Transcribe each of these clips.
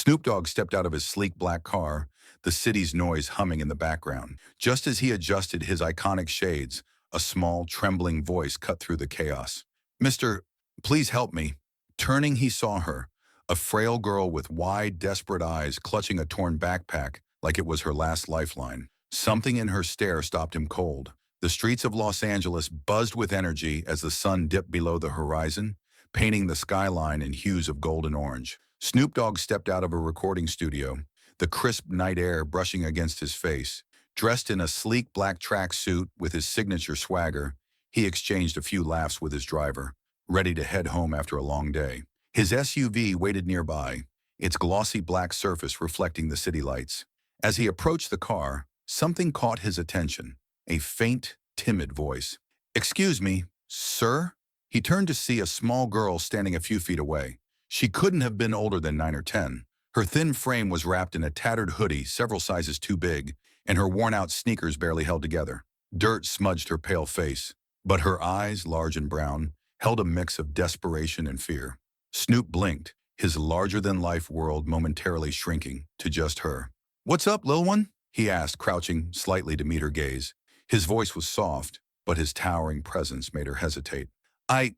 Snoop Dogg stepped out of his sleek black car, the city's noise humming in the background. Just as he adjusted his iconic shades, a small, trembling voice cut through the chaos. "Mister, please help me." Turning, he saw her, a frail girl with wide, desperate eyes clutching a torn backpack like it was her last lifeline. Something in her stare stopped him cold. The streets of Los Angeles buzzed with energy as the sun dipped below the horizon, painting the skyline in hues of gold and orange. Snoop Dogg stepped out of a recording studio, the crisp night air brushing against his face. Dressed in a sleek black tracksuit with his signature swagger, he exchanged a few laughs with his driver, ready to head home after a long day. His SUV waited nearby, its glossy black surface reflecting the city lights. As he approached the car, something caught his attention, a faint, timid voice. "Excuse me, sir?" He turned to see a small girl standing a few feet away. She couldn't have been older than 9 or 10. Her thin frame was wrapped in a tattered hoodie several sizes too big, and her worn-out sneakers barely held together. Dirt smudged her pale face, but her eyes, large and brown, held a mix of desperation and fear. Snoop blinked, his larger-than-life world momentarily shrinking to just her. "What's up, lil one?" he asked, crouching slightly to meet her gaze. His voice was soft, but his towering presence made her hesitate. I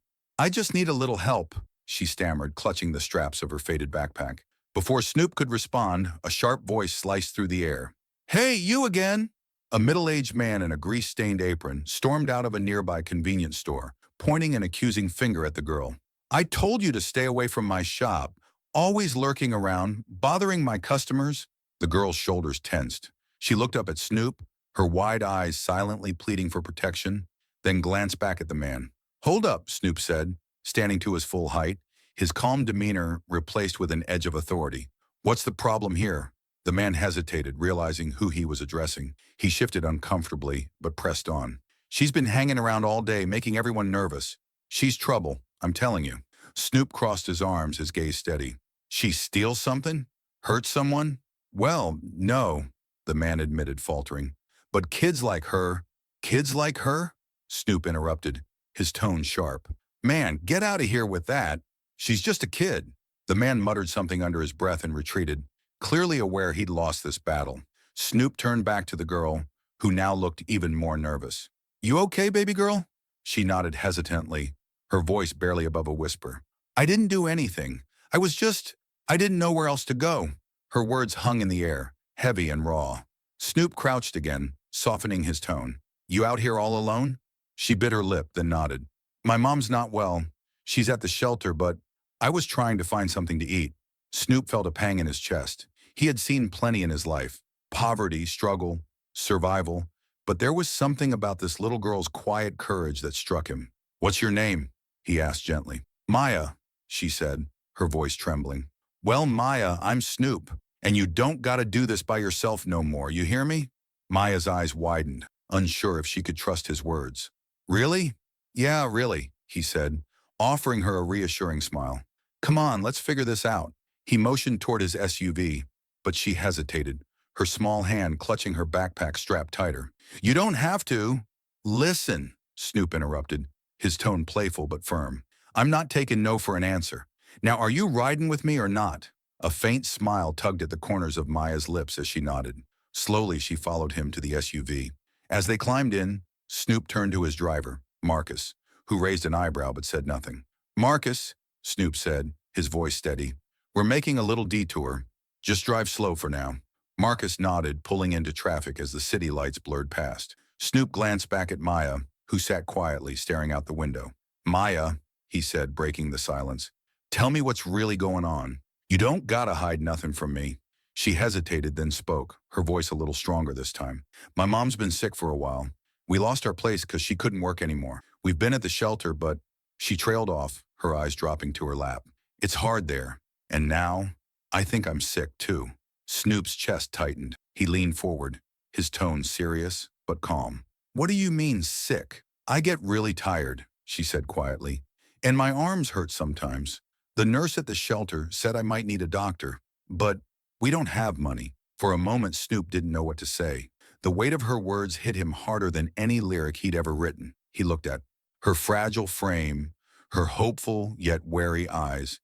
just need a little help," she stammered, clutching the straps of her faded backpack. Before Snoop could respond, a sharp voice sliced through the air. "Hey, you again!" A middle-aged man in a grease-stained apron stormed out of a nearby convenience store, pointing an accusing finger at the girl. "I told you to stay away from my shop, always lurking around, bothering my customers." The girl's shoulders tensed. She looked up at Snoop, her wide eyes silently pleading for protection, then glanced back at the man. "Hold up," Snoop said, standing to his full height, his calm demeanor replaced with an edge of authority. "What's the problem here?" The man hesitated, realizing who he was addressing. He shifted uncomfortably, but pressed on. "She's been hanging around all day, making everyone nervous. She's trouble, I'm telling you." Snoop crossed his arms, his gaze steady. "She steals something? Hurt someone?" "Well, no," the man admitted, faltering. "But kids like her..." "Kids like her?" Snoop interrupted, his tone sharp. "Man, get out of here with that. She's just a kid." The man muttered something under his breath and retreated, clearly aware he'd lost this battle. Snoop turned back to the girl, who now looked even more nervous. "You okay, baby girl?" She nodded hesitantly, her voice barely above a whisper. "I didn't do anything. I didn't know where else to go." Her words hung in the air, heavy and raw. Snoop crouched again, softening his tone. "You out here all alone?" She bit her lip, then nodded. "My mom's not well. She's at the shelter, but I was trying to find something to eat." Snoop felt a pang in his chest. He had seen plenty in his life. Poverty, struggle, survival. But there was something about this little girl's quiet courage that struck him. "What's your name?" he asked gently. "Maya," she said, her voice trembling. "Well, Maya, I'm Snoop, and you don't gotta do this by yourself no more, you hear me?" Maya's eyes widened, unsure if she could trust his words. "Really?" "Yeah, really," he said, offering her a reassuring smile. "Come on, let's figure this out." He motioned toward his SUV, but she hesitated, her small hand clutching her backpack strapped tighter. "You don't have to." "Listen," Snoop interrupted, his tone playful but firm. "I'm not taking no for an answer. Now, are you riding with me or not?" A faint smile tugged at the corners of Maya's lips as she nodded. Slowly, she followed him to the SUV. As they climbed in, Snoop turned to his driver, Marcus, who raised an eyebrow but said nothing. "Marcus," Snoop said, his voice steady, "we're making a little detour. Just drive slow for now." Marcus nodded, pulling into traffic as the city lights blurred past. Snoop glanced back at Maya, who sat quietly, staring out the window. "Maya," he said, breaking the silence, "tell me what's really going on. You don't gotta hide nothing from me." She hesitated, then spoke, her voice a little stronger this time. "My mom's been sick for a while. We lost our place because she couldn't work anymore. We've been at the shelter, but..." She trailed off, her eyes dropping to her lap. "It's hard there. And now, I think I'm sick, too." Snoop's chest tightened. He leaned forward, his tone serious but calm. "What do you mean, sick?" "I get really tired," she said quietly. "And my arms hurt sometimes. The nurse at the shelter said I might need a doctor, but we don't have money." For a moment, Snoop didn't know what to say. The weight of her words hit him harder than any lyric he'd ever written. He looked at her fragile frame, her hopeful yet wary eyes,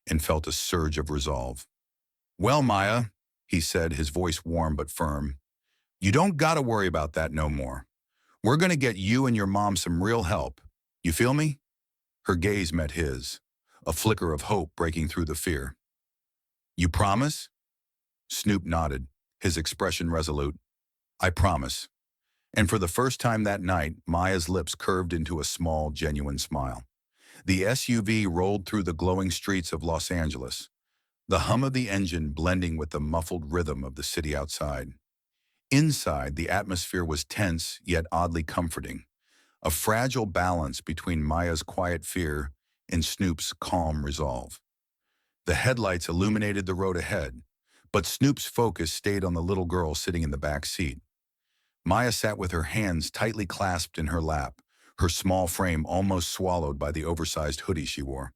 and felt a surge of resolve. Well, Maya, he said, his voice warm but firm, you don't gotta worry about that no more. We're gonna get you and your mom some real help. You feel me? Her gaze met his, a flicker of hope breaking through the fear. You promise? Snoop nodded, his expression resolute. I promise. And for the first time that night, Maya's lips curved into a small, genuine smile. The SUV rolled through the glowing streets of Los Angeles, the hum of the engine blending with the muffled rhythm of the city outside. Inside, the atmosphere was tense yet oddly comforting, a fragile balance between Maya's quiet fear and Snoop's calm resolve. The headlights illuminated the road ahead, but Snoop's focus stayed on the little girl sitting in the back seat. Maya sat with her hands tightly clasped in her lap, her small frame almost swallowed by the oversized hoodie she wore.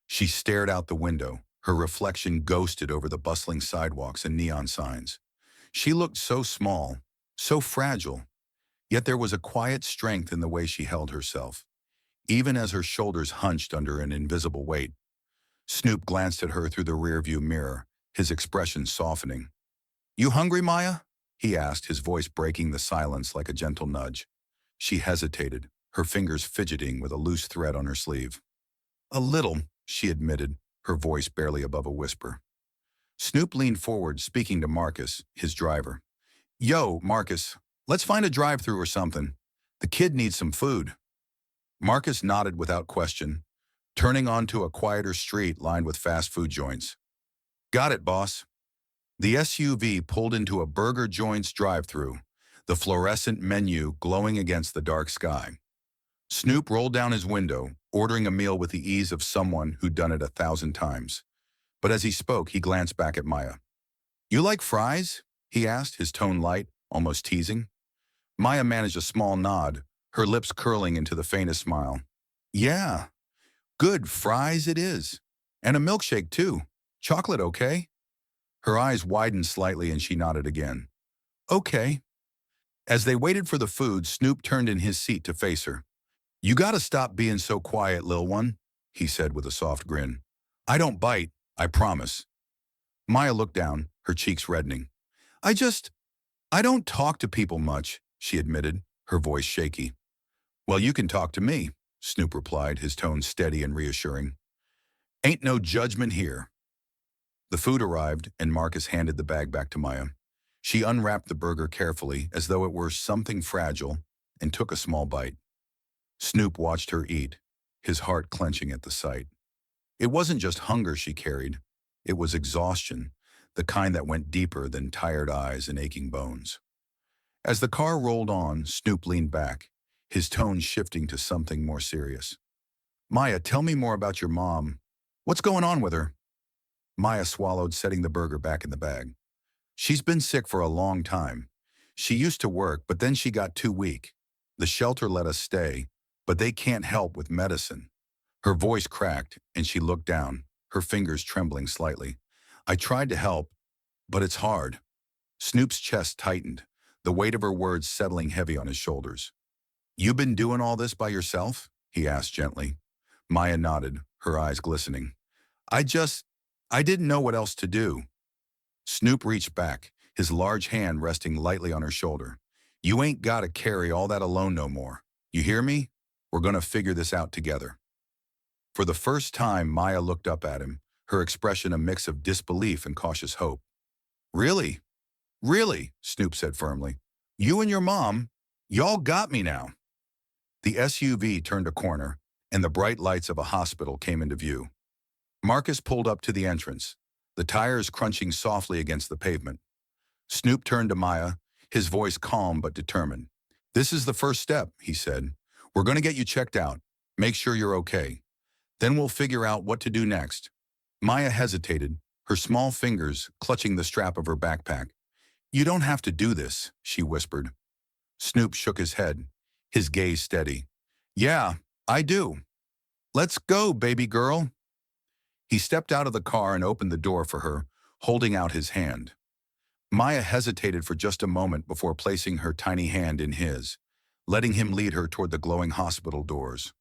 She stared out the window, her reflection ghosted over the bustling sidewalks and neon signs. She looked so small, so fragile, yet there was a quiet strength in the way she held herself, even as her shoulders hunched under an invisible weight. Snoop glanced at her through the rearview mirror, his expression softening. You hungry, Maya? He asked, his voice breaking the silence like a gentle nudge. She hesitated, her fingers fidgeting with a loose thread on her sleeve. A little, she admitted, her voice barely above a whisper. Snoop leaned forward, speaking to Marcus, his driver. Yo, Marcus, let's find a drive-thru or something. The kid needs some food. Marcus nodded without question, turning onto a quieter street lined with fast food joints. Got it, boss. The SUV pulled into a burger joint's drive-thru, the fluorescent menu glowing against the dark sky. Snoop rolled down his window, ordering a meal with the ease of someone who'd done it 1,000 times. But as he spoke, he glanced back at Maya. You like fries? He asked, his tone light, almost teasing. Maya managed a small nod, her lips curling into the faintest smile. Yeah, good fries it is. And a milkshake, too. Chocolate, okay? Her eyes widened slightly and she nodded again. Okay. As they waited for the food, Snoop turned in his seat to face her. You gotta stop being so quiet, lil one, he said with a soft grin. I don't bite, I promise. Maya looked down, her cheeks reddening. I don't talk to people much, she admitted, her voice shaky. Well, you can talk to me, Snoop replied, his tone steady and reassuring. Ain't no judgment here. The food arrived, and Marcus handed the bag back to Maya. She unwrapped the burger carefully, as though it were something fragile, and took a small bite. Snoop watched her eat, his heart clenching at the sight. It wasn't just hunger she carried. It was exhaustion, the kind that went deeper than tired eyes and aching bones. As the car rolled on, Snoop leaned back, his tone shifting to something more serious. Maya, tell me more about your mom. What's going on with her? Maya swallowed, setting the burger back in the bag. She's been sick for a long time. She used to work, but then she got too weak. The shelter let us stay, but they can't help with medicine. Her voice cracked, and she looked down, her fingers trembling slightly. I tried to help, but it's hard. Snoop's chest tightened, the weight of her words settling heavy on his shoulders. You been doing all this by yourself? He asked gently. Maya nodded, her eyes glistening. I didn't know what else to do. Snoop reached back, his large hand resting lightly on her shoulder. You ain't gotta carry all that alone no more. You hear me? We're gonna figure this out together. For the first time, Maya looked up at him, her expression a mix of disbelief and cautious hope. Really? Really? Snoop said firmly. You and your mom, y'all got me now. The SUV turned a corner, and the bright lights of a hospital came into view. Marcus pulled up to the entrance, the tires crunching softly against the pavement. Snoop turned to Maya, his voice calm but determined. This is the first step, he said. We're going to get you checked out. Make sure you're okay. Then we'll figure out what to do next. Maya hesitated, her small fingers clutching the strap of her backpack. You don't have to do this, she whispered. Snoop shook his head, his gaze steady. Yeah, I do. Let's go, baby girl. He stepped out of the car and opened the door for her, holding out his hand. Maya hesitated for just a moment before placing her tiny hand in his, letting him lead her toward the glowing hospital doors.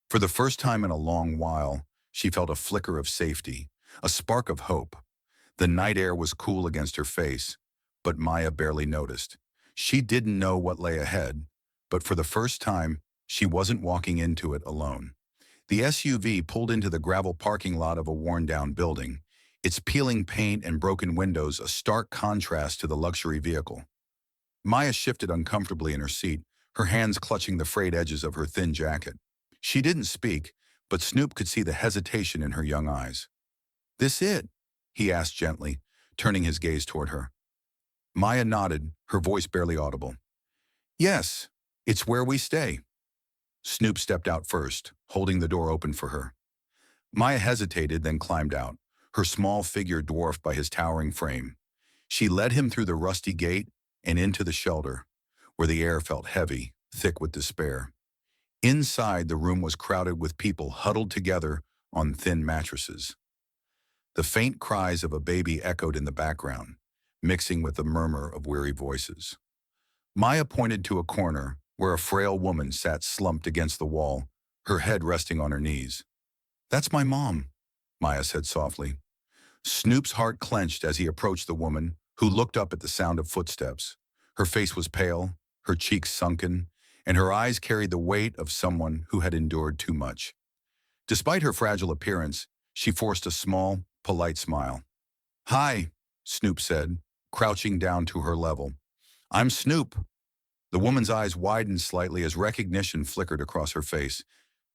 For the first time in a long while, she felt a flicker of safety, a spark of hope. The night air was cool against her face, but Maya barely noticed. She didn't know what lay ahead, but for the first time, she wasn't walking into it alone. The SUV pulled into the gravel parking lot of a worn-down building, its peeling paint and broken windows a stark contrast to the luxury vehicle. Maya shifted uncomfortably in her seat, her hands clutching the frayed edges of her thin jacket. She didn't speak, but Snoop could see the hesitation in her young eyes. "This it?" he asked gently, turning his gaze toward her. Maya nodded, her voice barely audible. "Yes, it's where we stay." Snoop stepped out first, holding the door open for her. Maya hesitated, then climbed out, her small figure dwarfed by his towering frame. She led him through the rusty gate and into the shelter, where the air felt heavy, thick with despair. Inside, the room was crowded with people huddled together on thin mattresses. The faint cries of a baby echoed in the background, mixing with the murmur of weary voices. Maya pointed to a corner where a frail woman sat slumped against the wall, her head resting on her knees. "That's my mom," Maya said softly. Snoop's heart clenched as he approached the woman, who looked up at the sound of footsteps. Her face was pale, her cheeks sunken, and her eyes carried the weight of someone who had endured too much. Despite her fragile appearance, she forced a small, polite smile. "Hi," Snoop said, crouching down to her level. "I'm Snoop." The woman's eyes widened slightly as recognition flickered across her face.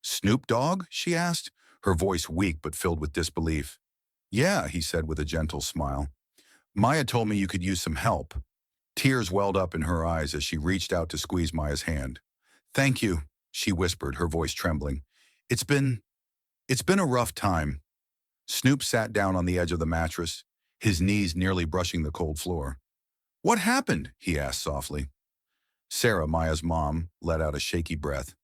"Snoop Dogg?" she asked, her voice weak but filled with disbelief. "Yeah," he said with a gentle smile. "Maya told me you could use some help." Tears welled up in her eyes as she reached out to squeeze Maya's hand. "Thank you," she whispered, her voice trembling. It's been a rough time." Snoop sat down on the edge of the mattress, his knees nearly brushing the cold floor. "What happened?" he asked softly. Sarah, Maya's mom, let out a shaky breath.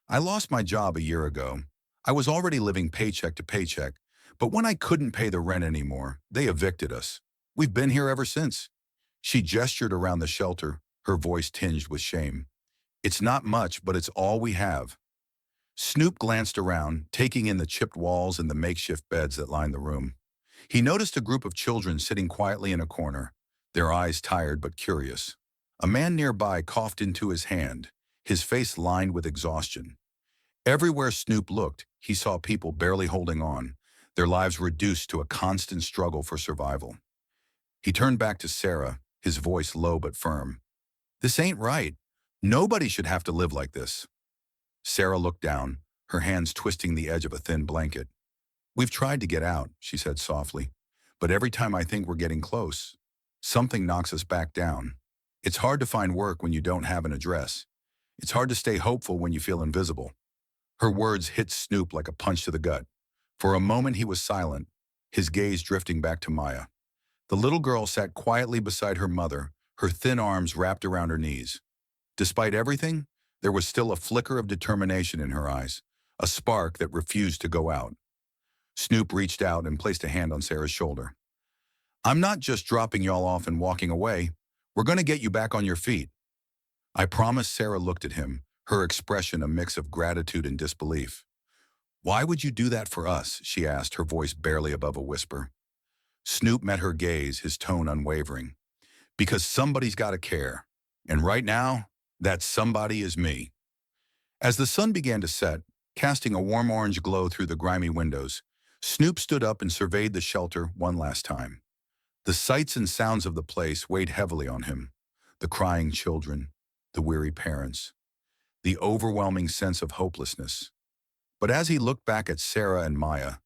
"I lost my job a year ago. I was already living paycheck to paycheck, but when I couldn't pay the rent anymore, they evicted us. We've been here ever since." She gestured around the shelter, her voice tinged with shame. "It's not much, but it's all we have." Snoop glanced around, taking in the chipped walls and the makeshift beds that lined the room. He noticed a group of children sitting quietly in a corner, their eyes tired but curious. A man nearby coughed into his hand, his face lined with exhaustion. Everywhere Snoop looked, he saw people barely holding on, their lives reduced to a constant struggle for survival. He turned back to Sarah, his voice low but firm. "This ain't right. Nobody should have to live like this." Sarah looked down, her hands twisting the edge of a thin blanket. "We've tried to get out," she said softly, "but every time I think we're getting close, something knocks us back down. It's hard to find work when you don't have an address. It's hard to stay hopeful when you feel invisible." Her words hit Snoop like a punch to the gut. For a moment he was silent, his gaze drifting back to Maya. The little girl sat quietly beside her mother, her thin arms wrapped around her knees. Despite everything, there was still a flicker of determination in her eyes, a spark that refused to go out. Snoop reached out and placed a hand on Sarah's shoulder. "I'm not just dropping y'all off and walking away. We're going to get you back on your feet." "I promise." Sarah looked at him, her expression a mix of gratitude and disbelief. "Why would you do that for us?" she asked, her voice barely above a whisper. Snoop met her gaze, his tone unwavering. "Because somebody's got to care. And right now, that somebody is me." As the sun began to set, casting a warm orange glow through the grimy windows, Snoop stood up and surveyed the shelter one last time. The sights and sounds of the place weighed heavily on him. The crying children, the weary parents, the overwhelming sense of hopelessness. But as he looked back at Sarah and Maya,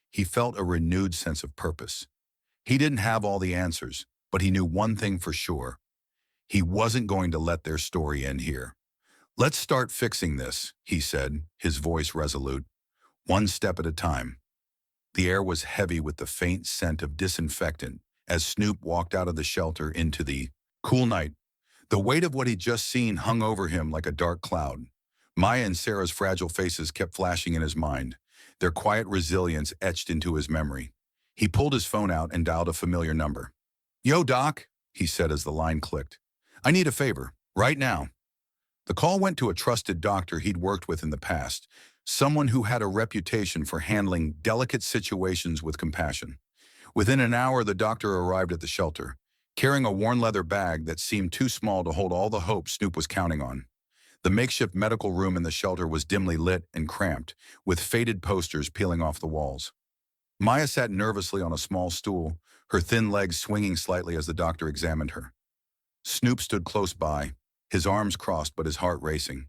he felt a renewed sense of purpose. He didn't have all the answers, but he knew one thing for sure. He wasn't going to let their story end here. "Let's start fixing this," he said, his voice resolute. "One step at a time." The air was heavy with the faint scent of disinfectant as Snoop walked out of the shelter into the cool night. The weight of what he'd just seen hung over him like a dark cloud. Maya and Sarah's fragile faces kept flashing in his mind, their quiet resilience etched into his memory. He pulled his phone out and dialed a familiar number. "Yo, Doc," he said as the line clicked. "I need a favor, right now." The call went to a trusted doctor he'd worked with in the past, someone who had a reputation for handling delicate situations with compassion. Within an hour, the doctor arrived at the shelter, carrying a worn leather bag that seemed too small to hold all the hope Snoop was counting on. The makeshift medical room in the shelter was dimly lit and cramped, with faded posters peeling off the walls. Maya sat nervously on a small stool, her thin legs swinging slightly as the doctor examined her. Snoop stood close by, his arms crossed but his heart racing.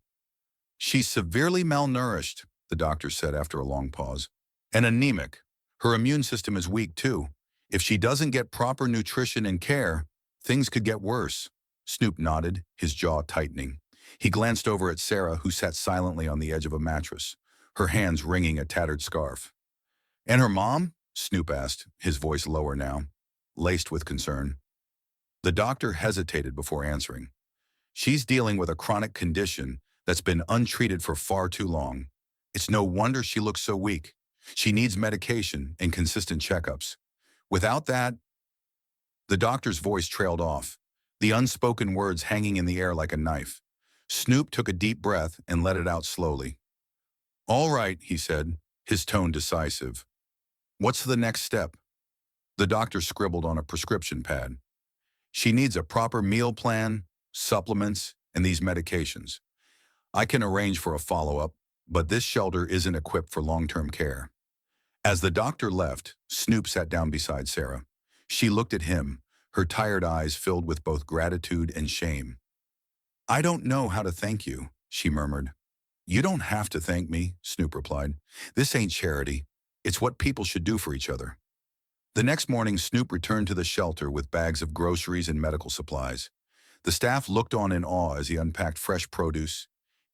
"She's severely malnourished," the doctor said after a long pause. "And anemic. Her immune system is weak too. If she doesn't get proper nutrition and care, things could get worse." Snoop nodded, his jaw tightening. He glanced over at Sarah, who sat silently on the edge of a mattress, her hands wringing a tattered scarf. "And her mom?" Snoop asked, his voice lower now, laced with concern. The doctor hesitated before answering. "She's dealing with a chronic condition that's been untreated for far too long. It's no wonder she looks so weak. She needs medication and consistent checkups. Without that—" The doctor's voice trailed off, the unspoken words hanging in the air like a knife. Snoop took a deep breath and let it out slowly. "All right," he said, his tone decisive. "What's the next step?" The doctor scribbled on a prescription pad. "She needs a proper meal plan, supplements, and these medications. I can arrange for a follow-up, but this shelter isn't equipped for long-term care." As the doctor left, Snoop sat down beside Sarah. She looked at him, her tired eyes filled with both gratitude and shame. "I don't know how to thank you," she murmured. "You don't have to thank me," Snoop replied. "This ain't charity. It's what people should do for each other." The next morning, Snoop returned to the shelter with bags of groceries and medical supplies. The staff looked on in awe as he unpacked fresh produce,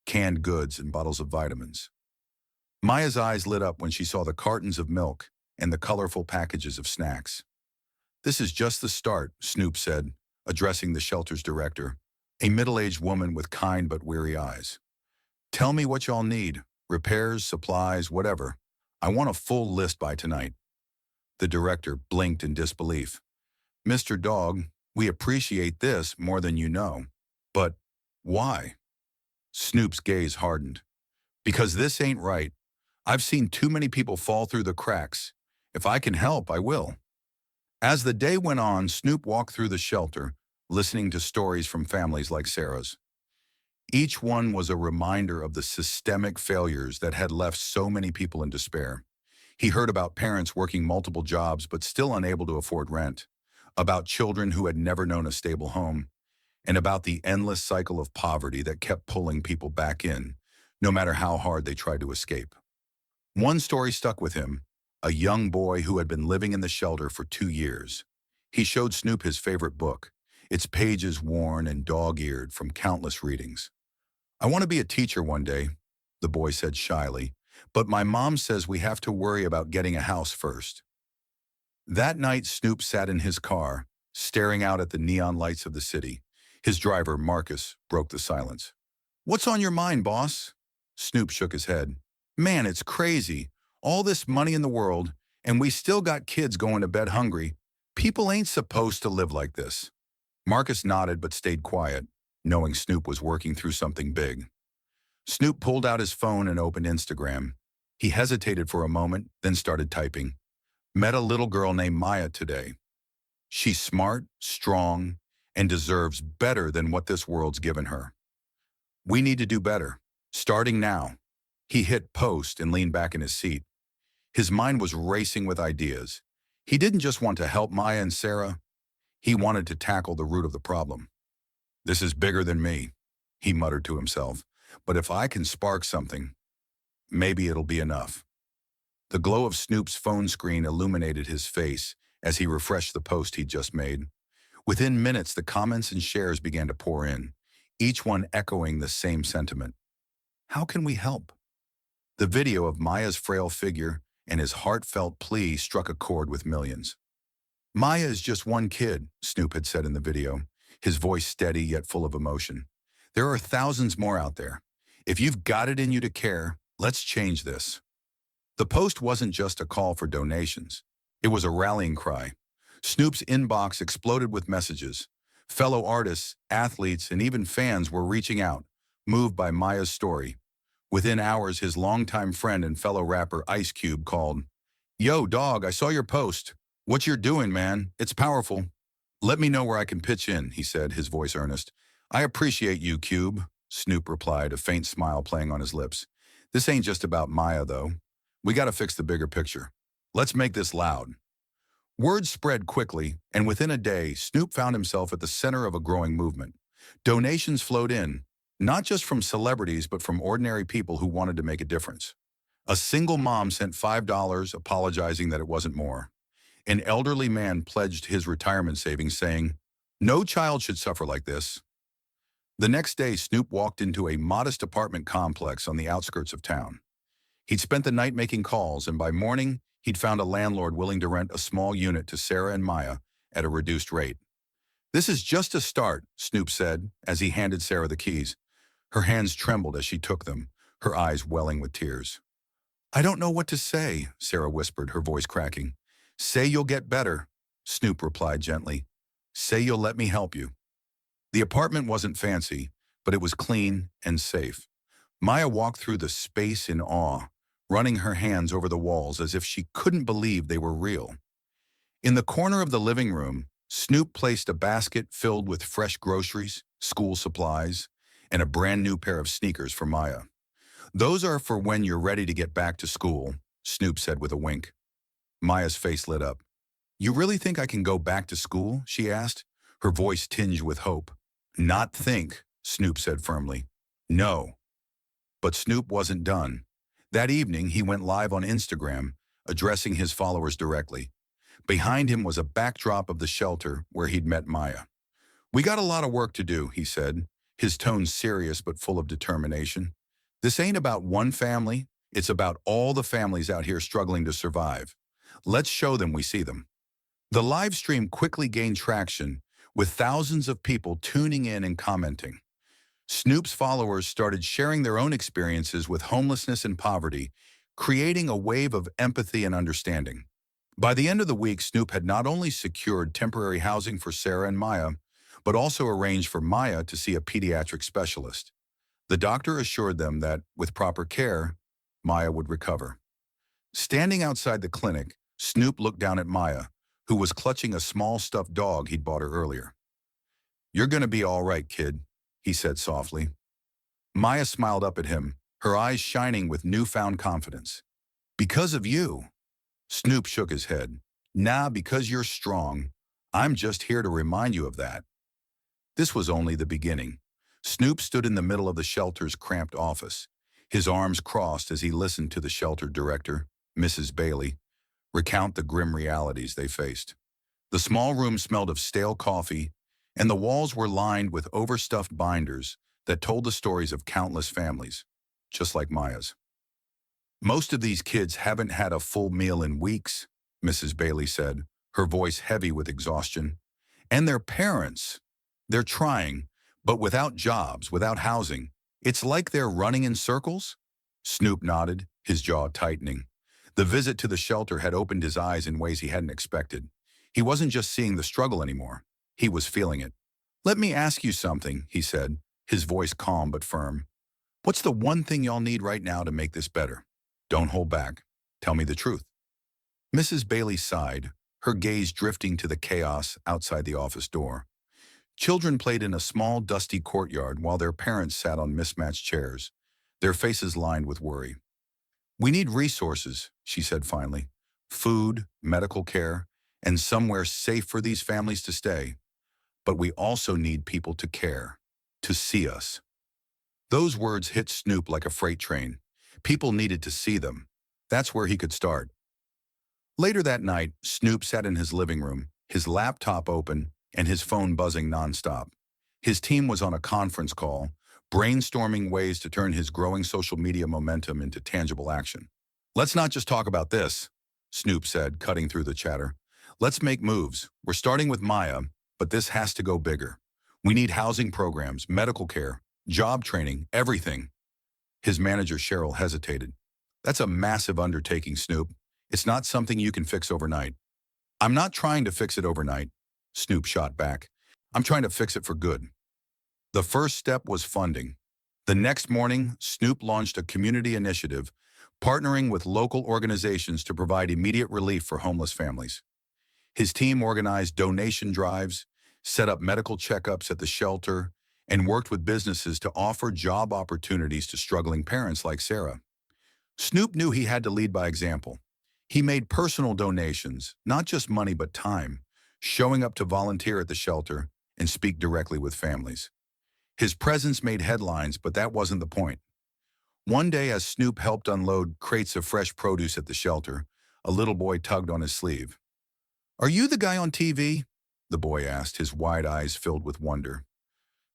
canned goods, and bottles of vitamins. Maya's eyes lit up when she saw the cartons of milk and the colorful packages of snacks. "This is just the start," Snoop said, addressing the shelter's director, a middle-aged woman with kind but weary eyes. "Tell me what y'all need, repairs, supplies, whatever. I want a full list by tonight." The director blinked in disbelief. "Mr. Dogg, we appreciate this more than you know. But why?" Snoop's gaze hardened. "Because this ain't right. I've seen too many people fall through the cracks. If I can help, I will." As the day went on, Snoop walked through the shelter, listening to stories from families like Sarah's. Each one was a reminder of the systemic failures that had left so many people in despair. He heard about parents working multiple jobs but still unable to afford rent, about children who had never known a stable home, and about the endless cycle of poverty that kept pulling people back in, no matter how hard they tried to escape. One story stuck with him, a young boy who had been living in the shelter for 2 years. He showed Snoop his favorite book, its pages worn and dog-eared from countless readings. "I want to be a teacher one day," the boy said shyly, "but my mom says we have to worry about getting a house first." That night, Snoop sat in his car, staring out at the neon lights of the city. His driver, Marcus, broke the silence. "What's on your mind, boss?" Snoop shook his head. "Man, it's crazy. All this money in the world, and we still got kids going to bed hungry. People ain't supposed to live like this." Marcus nodded but stayed quiet, knowing Snoop was working through something big. Snoop pulled out his phone and opened Instagram. He hesitated for a moment, then started typing. "Met a little girl named Maya today. She's smart, strong, and deserves better than what this world's given her. We need to do better, starting now." He hit post and leaned back in his seat. His mind was racing with ideas. He didn't just want to help Maya and Sarah. He wanted to tackle the root of the problem. "This is bigger than me," he muttered to himself. "But if I can spark something, maybe it'll be enough." The glow of Snoop's phone screen illuminated his face as he refreshed the post he'd just made. Within minutes, the comments and shares began to pour in, each one echoing the same sentiment. How can we help? The video of Maya's frail figure and his heartfelt plea struck a chord with millions. "Maya is just one kid," Snoop had said in the video, his voice steady yet full of emotion. "There are thousands more out there. If you've got it in you to care, let's change this." The post wasn't just a call for donations. It was a rallying cry. Snoop's inbox exploded with messages. Fellow artists, athletes, and even fans were reaching out, moved by Maya's story. Within hours, his longtime friend and fellow rapper Ice Cube called. "Yo, dog, I saw your post. What you're doing, man, it's powerful. Let me know where I can pitch in, he said, his voice earnest. I appreciate you, Cube, Snoop replied, a faint smile playing on his lips. This ain't just about Maya, though. We gotta fix the bigger picture. Let's make this loud. Word spread quickly, and within a day, Snoop found himself at the center of a growing movement. Donations flowed in, not just from celebrities, but from ordinary people who wanted to make a difference. A single mom sent $5, apologizing that it wasn't more. An elderly man pledged his retirement savings, saying, "No child should suffer like this." The next day, Snoop walked into a modest apartment complex on the outskirts of town. He'd spent the night making calls, and by morning, he'd found a landlord willing to rent a small unit to Sarah and Maya at a reduced rate. This is just a start, Snoop said as he handed Sarah the keys. Her hands trembled as she took them, her eyes welling with tears. I don't know what to say, Sarah whispered, her voice cracking. Say you'll get better, Snoop replied gently. Say you'll let me help you. The apartment wasn't fancy, but it was clean and safe. Maya walked through the space in awe, running her hands over the walls as if she couldn't believe they were real. In the corner of the living room, Snoop placed a basket filled with fresh groceries, school supplies, and a brand new pair of sneakers for Maya. Those are for when you're ready to get back to school, Snoop said with a wink. Maya's face lit up. You really think I can go back to school? She asked, her voice tinged with hope. Not think, Snoop said firmly. No. But Snoop wasn't done. That evening, he went live on Instagram, addressing his followers directly. Behind him was a backdrop of the shelter where he'd met Maya. We got a lot of work to do, he said, his tone serious but full of determination. This ain't about one family, it's about all the families out here struggling to survive. Let's show them we see them. The live stream quickly gained traction, with thousands of people tuning in and commenting. Snoop's followers started sharing their own experiences with homelessness and poverty, creating a wave of empathy and understanding. By the end of the week, Snoop had not only secured temporary housing for Sarah and Maya, but also arranged for Maya to see a pediatric specialist. The doctor assured them that, with proper care, Maya would recover. Standing outside the clinic, Snoop looked down at Maya, who was clutching a small stuffed dog he'd bought her earlier. You're gonna be all right, kid, he said softly. Maya smiled up at him, her eyes shining with newfound confidence. Because of you. Snoop shook his head. Nah, because you're strong. I'm just here to remind you of that. This was only the beginning. Snoop stood in the middle of the shelter's cramped office, his arms crossed as he listened to the shelter director, Mrs. Bailey, recount the grim realities they faced. The small room smelled of stale coffee, and the walls were lined with overstuffed binders that told the stories of countless families, just like Maya's. Most of these kids haven't had a full meal in weeks, Mrs. Bailey said, her voice heavy with exhaustion. And their parents, they're trying, but without jobs, without housing. It's like they're running in circles? Snoop nodded, his jaw tightening. The visit to the shelter had opened his eyes in ways he hadn't expected. He wasn't just seeing the struggle anymore. He was feeling it. Let me ask you something, he said, his voice calm but firm. What's the one thing y'all need right now to make this better? Don't hold back. Tell me the truth. Mrs. Bailey sighed, her gaze drifting to the chaos outside the office door. Children played in a small, dusty courtyard while their parents sat on mismatched chairs, their faces lined with worry. We need resources, she said finally. Food, medical care, and somewhere safe for these families to stay. But we also need people to care, to see us. Those words hit Snoop like a freight train. People needed to see them. That's where he could start. Later that night, Snoop sat in his living room, his laptop open and his phone buzzing nonstop. His team was on a conference call, brainstorming ways to turn his growing social media momentum into tangible action. Let's not just talk about this, Snoop said, cutting through the chatter. Let's make moves. We're starting with Maya, but this has to go bigger. We need housing programs, medical care, job training, everything. His manager, Cheryl, hesitated. That's a massive undertaking, Snoop. It's not something you can fix overnight. I'm not trying to fix it overnight, Snoop shot back. I'm trying to fix it for good. The first step was funding. The next morning, Snoop launched a community initiative, partnering with local organizations to provide immediate relief for homeless families. His team organized donation drives, set up medical checkups at the shelter, and worked with businesses to offer job opportunities to struggling parents like Sarah. Snoop knew he had to lead by example. He made personal donations, not just money but time, showing up to volunteer at the shelter and speak directly with families. His presence made headlines, but that wasn't the point. One day, as Snoop helped unload crates of fresh produce at the shelter, a little boy tugged on his sleeve. "Are you the guy on TV?" the boy asked, his wide eyes filled with wonder.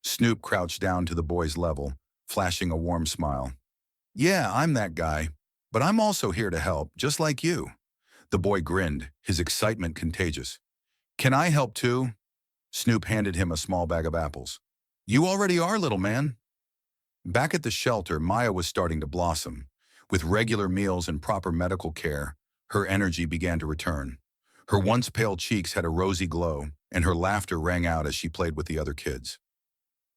Snoop crouched down to the boy's level, flashing a warm smile. "Yeah, I'm that guy, but I'm also here to help, just like you." The boy grinned, his excitement contagious. "Can I help too?" Snoop handed him a small bag of apples. "You already are, little man." Back at the shelter, Maya was starting to blossom. With regular meals and proper medical care, her energy began to return. Her once pale cheeks had a rosy glow, and her laughter rang out as she played with the other kids.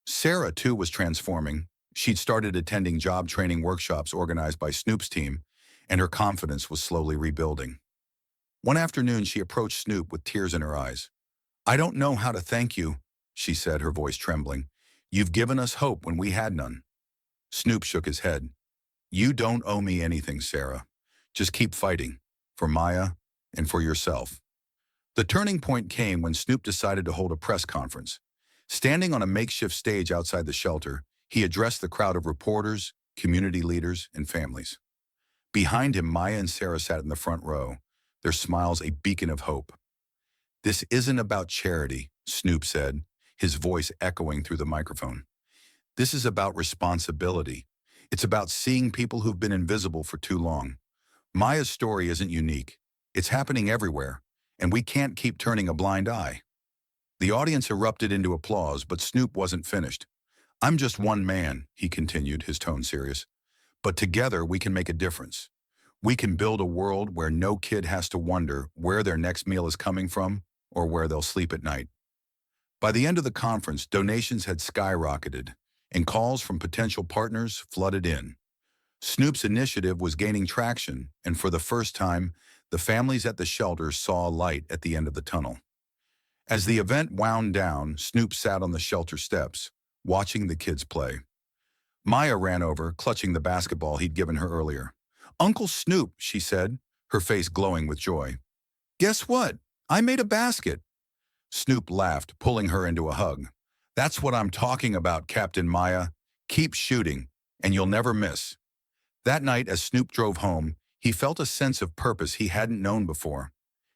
Sarah, too, was transforming. She'd started attending job training workshops organized by Snoop's team, and her confidence was slowly rebuilding. One afternoon, she approached Snoop with tears in her eyes. "I don't know how to thank you," she said, her voice trembling. "You've given us hope when we had none." Snoop shook his head. "You don't owe me anything, Sarah. Just keep fighting, for Maya and for yourself." The turning point came when Snoop decided to hold a press conference. Standing on a makeshift stage outside the shelter, he addressed the crowd of reporters, community leaders, and families. Behind him, Maya and Sarah sat in the front row, their smiles a beacon of hope. "This isn't about charity," Snoop said, his voice echoing through the microphone. "This is about responsibility. It's about seeing people who've been invisible for too long. Maya's story isn't unique. It's happening everywhere, and we can't keep turning a blind eye." The audience erupted into applause, but Snoop wasn't finished. "I'm just one man," he continued, his tone serious. "But together we can make a difference. We can build a world where no kid has to wonder where their next meal is coming from or where they'll sleep at night." By the end of the conference, donations had skyrocketed, and calls from potential partners flooded in. Snoop's initiative was gaining traction, and for the first time, the families at the shelter saw a light at the end of the tunnel. As the event wound down, Snoop sat on the shelter steps, watching the kids play. Maya ran over, clutching the basketball he'd given her earlier. "Uncle Snoop," she said, her face glowing with joy. "Guess what? I made a basket." Snoop laughed, pulling her into a hug. "That's what I'm talking about, Captain Maya. Keep shooting, and you'll never miss." That night, as Snoop drove home, he felt a sense of purpose he hadn't known before.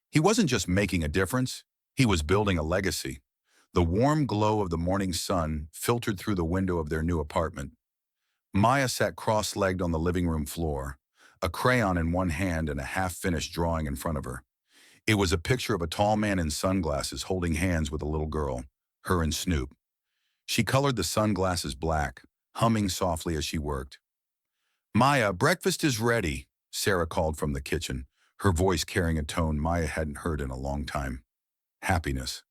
He wasn't just making a difference, he was building a legacy. The warm glow of the morning sun filtered through the window of their new apartment. Maya sat cross-legged on the living room floor, a crayon in one hand and a half-finished drawing in front of her. It was a picture of a tall man in sunglasses holding hands with a little girl, her and Snoop. She colored the sunglasses black, humming softly as she worked. "Maya, breakfast is ready," Sarah called from the kitchen, her voice carrying a tone Maya hadn't heard in a long time. Happiness.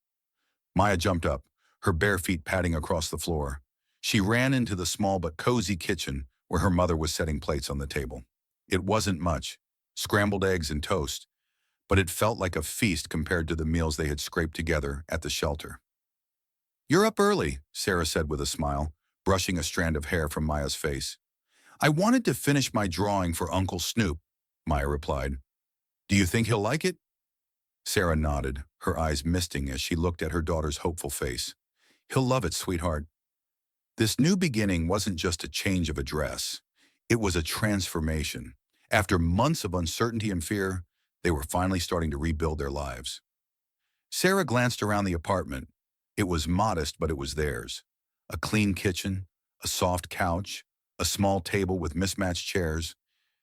Maya jumped up, her bare feet padding across the floor. She ran into the small but cozy kitchen where her mother was setting plates on the table. It wasn't much, scrambled eggs and toast, but it felt like a feast compared to the meals they had scraped together at the shelter. "You're up early," Sarah said with a smile, brushing a strand of hair from Maya's face. "I wanted to finish my drawing for Uncle Snoop," Maya replied. "Do you think he'll like it?" Sarah nodded, her eyes misting as she looked at her daughter's hopeful face. "He'll love it, sweetheart." This new beginning wasn't just a change of address. It was a transformation. After months of uncertainty and fear, they were finally starting to rebuild their lives. Sarah glanced around the apartment. It was modest, but it was theirs. A clean kitchen, a soft couch, a small table with mismatched chairs.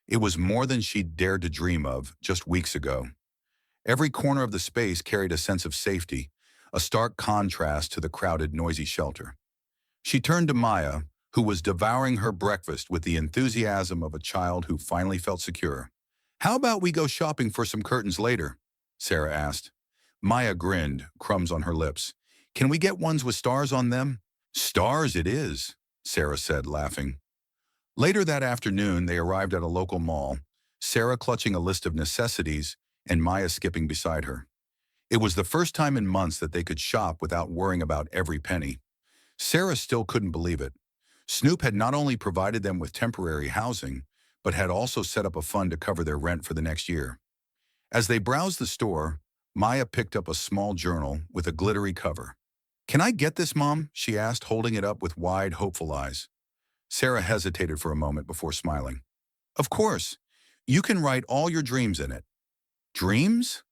It was more than she'd dared to dream of just weeks ago. Every corner of the space carried a sense of safety, a stark contrast to the crowded, noisy shelter. She turned to Maya, who was devouring her breakfast with the enthusiasm of a child who finally felt secure. "How about we go shopping for some curtains later?" Sarah asked. Maya grinned, crumbs on her lips. "Can we get ones with stars on them?" "Stars it is," Sarah said, laughing. Later that afternoon, they arrived at a local mall, Sarah clutching a list of necessities and Maya skipping beside her. It was the first time in months that they could shop without worrying about every penny. Sarah still couldn't believe it. Snoop had not only provided them with temporary housing, but had also set up a fund to cover their rent for the next year. As they browsed the store, Maya picked up a small journal with a glittery cover. "Can I get this, Mom?" she asked, holding it up with wide, hopeful eyes. Sarah hesitated for a moment before smiling. "Of course. You can write all your dreams in it." "Dreams?"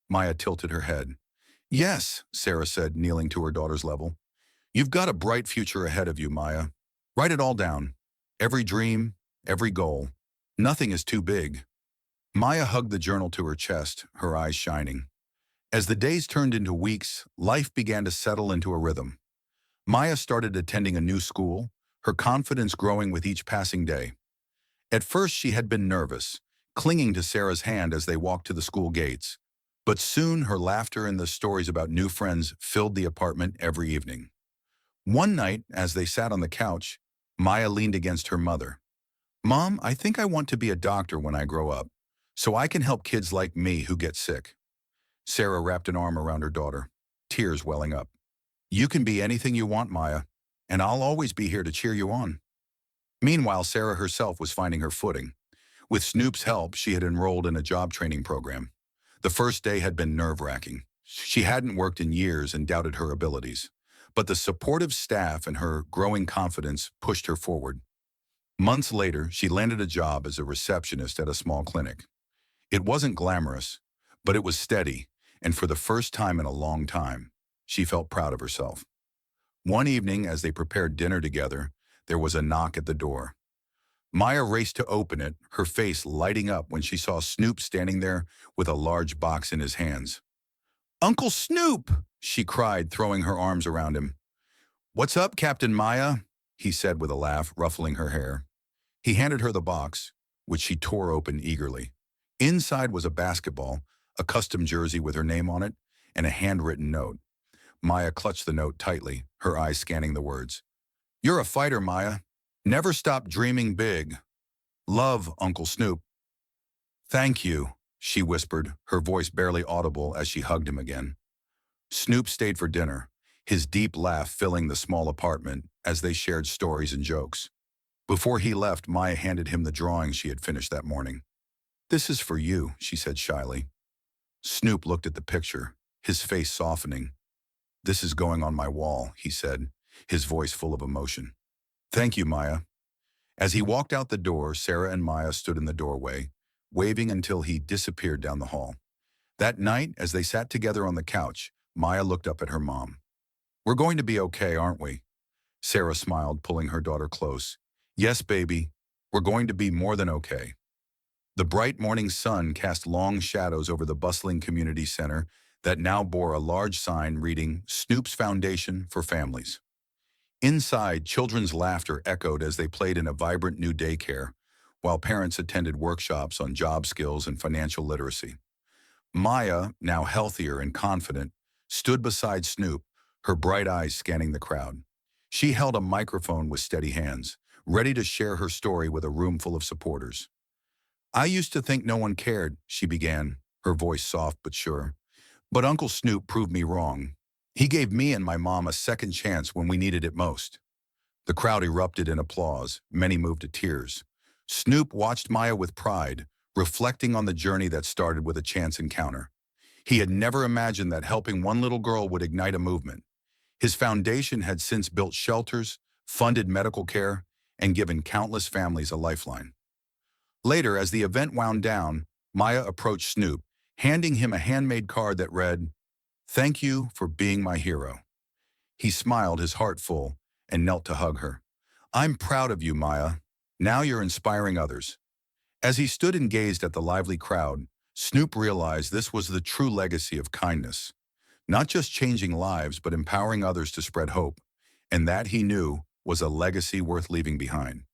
Maya tilted her head. "Yes," Sarah said, kneeling to her daughter's level. "You've got a bright future ahead of you, Maya. Write it all down. Every dream, every goal. Nothing is too big." Maya hugged the journal to her chest, her eyes shining. As the days turned into weeks, life began to settle into a rhythm. Maya started attending a new school, her confidence growing with each passing day. At first, she had been nervous, clinging to Sarah's hand as they walked to the school gates. But soon, her laughter and the stories about new friends filled the apartment every evening. One night, as they sat on the couch, Maya leaned against her mother. "Mom, I think I want to be a doctor when I grow up, so I can help kids like me who get sick." Sarah wrapped an arm around her daughter, tears welling up. "You can be anything you want, Maya, and I'll always be here to cheer you on." Meanwhile, Sarah herself was finding her footing. With Snoop's help, she had enrolled in a job training program. The first day had been nerve-wracking. She hadn't worked in years and doubted her abilities. But the supportive staff and her growing confidence pushed her forward. Months later, she landed a job as a receptionist at a small clinic. It wasn't glamorous, but it was steady, and for the first time in a long time, she felt proud of herself. One evening, as they prepared dinner together, there was a knock at the door. Maya raced to open it, her face lighting up when she saw Snoop standing there with a large box in his hands. "Uncle Snoop!" she cried, throwing her arms around him. "What's up, Captain Maya?" he said with a laugh, ruffling her hair. He handed her the box, which she tore open eagerly. Inside was a basketball, a custom jersey with her name on it, and a handwritten note. Maya clutched the note tightly, her eyes scanning the words. "You're a fighter, Maya. Never stop dreaming big. Love, Uncle Snoop." "Thank you," she whispered, her voice barely audible as she hugged him again. Snoop stayed for dinner, his deep laugh filling the small apartment as they shared stories and jokes. Before he left, Maya handed him the drawing she had finished that morning. "This is for you," she said shyly. Snoop looked at the picture, his face softening. "This is going on my wall," he said, his voice full of emotion. "Thank you, Maya." As he walked out the door, Sarah and Maya stood in the doorway, waving until he disappeared down the hall. That night, as they sat together on the couch, Maya looked up at her mom. "We're going to be okay, aren't we?" Sarah smiled, pulling her daughter close. "Yes, baby. We're going to be more than okay." The bright morning sun cast long shadows over the bustling community center that now bore a large sign reading Snoop's Foundation for Families. Inside, children's laughter echoed as they played in a vibrant new daycare, while parents attended workshops on job skills and financial literacy. Maya, now healthier and confident, stood beside Snoop, her bright eyes scanning the crowd. She held a microphone with steady hands, ready to share her story with a room full of supporters. "I used to think no one cared," she began, her voice soft but sure. "But Uncle Snoop proved me wrong. He gave me and my mom a second chance when we needed it most." The crowd erupted in applause, many moved to tears. Snoop watched Maya with pride, reflecting on the journey that started with a chance encounter. He had never imagined that helping one little girl would ignite a movement. His foundation had since built shelters, funded medical care, and given countless families a lifeline. Later, as the event wound down, Maya approached Snoop, handing him a handmade card that read, "Thank you for being my hero." He smiled, his heart full, and knelt to hug her. "I'm proud of you, Maya. Now you're inspiring others." As he stood and gazed at the lively crowd, Snoop realized this was the true legacy of kindness. Not just changing lives, but empowering others to spread hope. And that, he knew, was a legacy worth leaving behind.